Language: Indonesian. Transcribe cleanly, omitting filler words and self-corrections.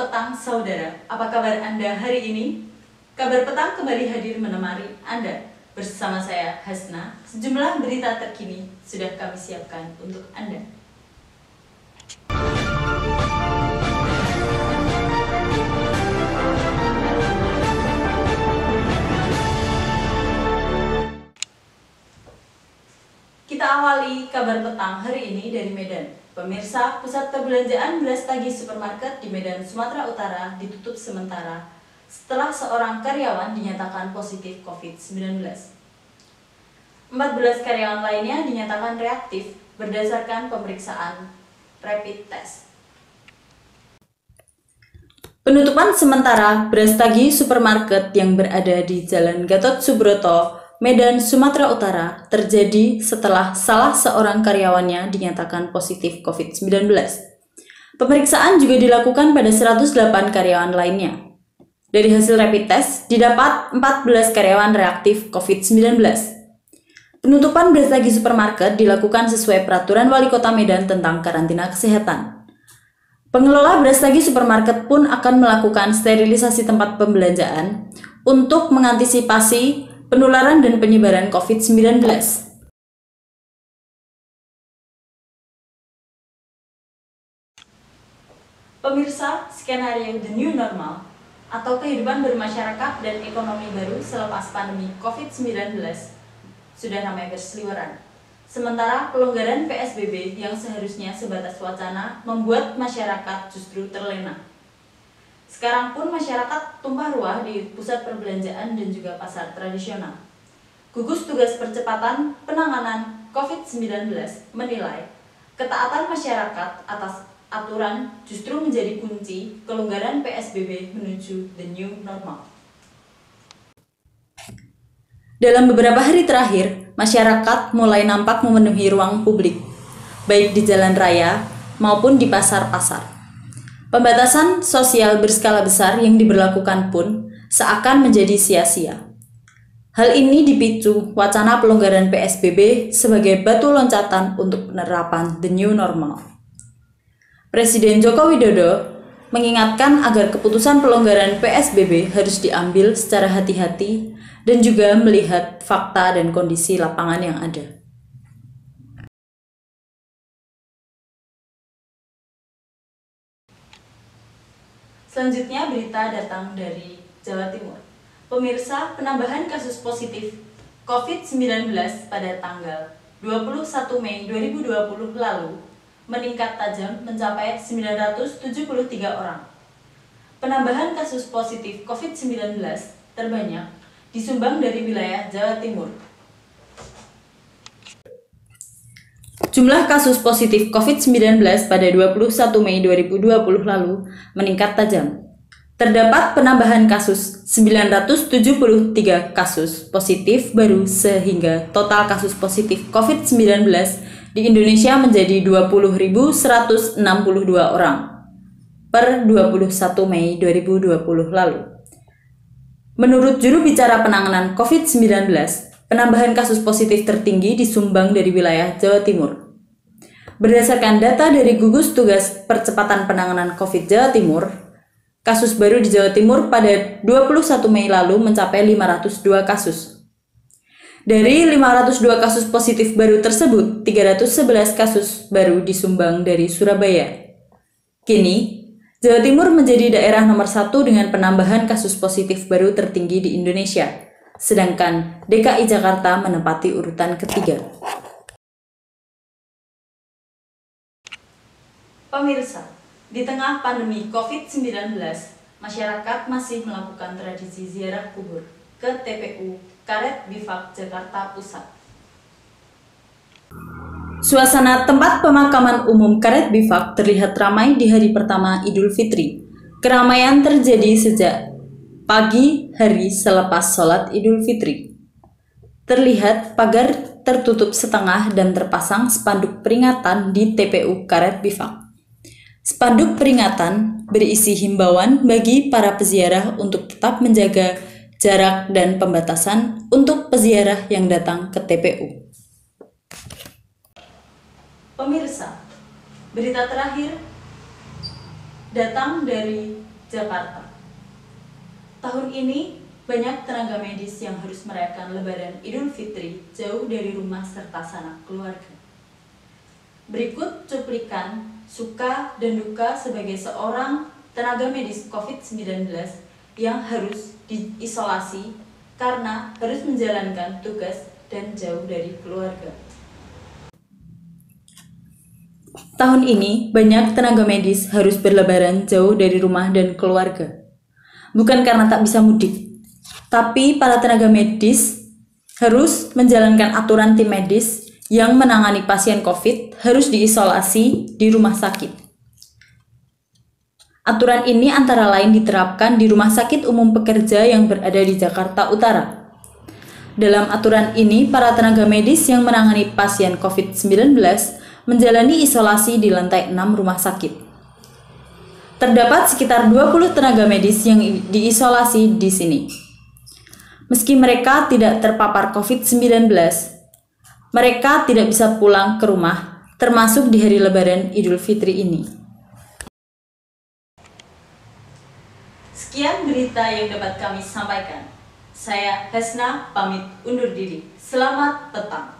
petang saudara, apa kabar Anda hari ini? Kabar petang kembali hadir menemani Anda. Bersama saya Hasna, sejumlah berita terkini sudah kami siapkan untuk Anda. Kita awali kabar petang hari ini dari Medan. Pemirsa, pusat perbelanjaan Brastagi Supermarket di Medan, Sumatera Utara ditutup sementara setelah seorang karyawan dinyatakan positif COVID-19. 14 karyawan lainnya dinyatakan reaktif berdasarkan pemeriksaan rapid test. Penutupan sementara Brastagi Supermarket yang berada di Jalan Gatot Subroto, Medan, Sumatera Utara terjadi setelah salah seorang karyawannya dinyatakan positif COVID-19. Pemeriksaan juga dilakukan pada 108 karyawan lainnya. Dari hasil rapid test, didapat 14 karyawan reaktif COVID-19. Penutupan Brastagi Supermarket dilakukan sesuai peraturan Wali Kota Medan tentang karantina kesehatan. Pengelola Brastagi Supermarket pun akan melakukan sterilisasi tempat pembelanjaan untuk mengantisipasi penularan dan penyebaran COVID-19. Pemirsa, skenario The New Normal atau kehidupan bermasyarakat dan ekonomi baru selepas pandemi COVID-19 sudah ramai berseliweran. Sementara pelonggaran PSBB yang seharusnya sebatas wacana membuat masyarakat justru terlena. Sekarang pun masyarakat tumpah ruah di pusat perbelanjaan dan juga pasar tradisional. Gugus Tugas Percepatan Penanganan COVID-19 menilai ketaatan masyarakat atas aturan justru menjadi kunci kelonggaran PSBB menuju the new normal. Dalam beberapa hari terakhir, masyarakat mulai nampak memenuhi ruang publik, baik di jalan raya maupun di pasar-pasar. Pembatasan sosial berskala besar yang diberlakukan pun seakan menjadi sia-sia. Hal ini dipicu wacana pelonggaran PSBB sebagai batu loncatan untuk penerapan the new normal. Presiden Joko Widodo mengingatkan agar keputusan pelonggaran PSBB harus diambil secara hati-hati dan juga melihat fakta dan kondisi lapangan yang ada. Selanjutnya berita datang dari Jawa Timur. Pemirsa, penambahan kasus positif COVID-19 pada tanggal 21 Mei 2020 lalu meningkat tajam mencapai 973 orang. Penambahan kasus positif COVID-19 terbanyak disumbang dari wilayah Jawa Timur. Jumlah kasus positif COVID-19 pada 21 Mei 2020 lalu meningkat tajam. Terdapat penambahan kasus 973 kasus positif baru sehingga total kasus positif COVID-19 di Indonesia menjadi 20.162 orang per 21 Mei 2020 lalu. Menurut juru bicara penanganan COVID-19, penambahan kasus positif tertinggi disumbang dari wilayah Jawa Timur. Berdasarkan data dari Gugus Tugas Percepatan Penanganan COVID Jawa Timur, kasus baru di Jawa Timur pada 21 Mei lalu mencapai 502 kasus. Dari 502 kasus positif baru tersebut, 311 kasus baru disumbang dari Surabaya. Kini, Jawa Timur menjadi daerah nomor 1 dengan penambahan kasus positif baru tertinggi di Indonesia, sedangkan DKI Jakarta menempati urutan ketiga. Pemirsa, di tengah pandemi COVID-19, masyarakat masih melakukan tradisi ziarah kubur ke TPU Karet Bifak, Jakarta Pusat. Suasana tempat pemakaman umum Karet Bifak terlihat ramai di hari pertama Idul Fitri. Keramaian terjadi sejak pagi hari selepas sholat Idul Fitri. Terlihat pagar tertutup setengah dan terpasang spanduk peringatan di TPU Karet Bifak. Spanduk peringatan berisi himbauan bagi para peziarah untuk tetap menjaga jarak dan pembatasan untuk peziarah yang datang ke TPU. Pemirsa, berita terakhir datang dari Jakarta. Tahun ini, banyak tenaga medis yang harus merayakan Lebaran Idul Fitri jauh dari rumah serta sanak keluarga. Berikut cuplikan suka dan duka sebagai seorang tenaga medis COVID-19 yang harus diisolasi karena harus menjalankan tugas dan jauh dari keluarga. Tahun ini, banyak tenaga medis harus berlebaran jauh dari rumah dan keluarga. Bukan karena tak bisa mudik, tapi para tenaga medis harus menjalankan aturan tim medis yang menangani pasien COVID harus diisolasi di rumah sakit. Aturan ini antara lain diterapkan di Rumah Sakit Umum Pekerja yang berada di Jakarta Utara. Dalam aturan ini, para tenaga medis yang menangani pasien COVID-19 menjalani isolasi di lantai 6 rumah sakit. Terdapat sekitar 20 tenaga medis yang diisolasi di sini. Meski mereka tidak terpapar COVID-19, mereka tidak bisa pulang ke rumah, termasuk di hari Lebaran Idul Fitri ini. Sekian berita yang dapat kami sampaikan. Saya Hesna pamit undur diri. Selamat petang.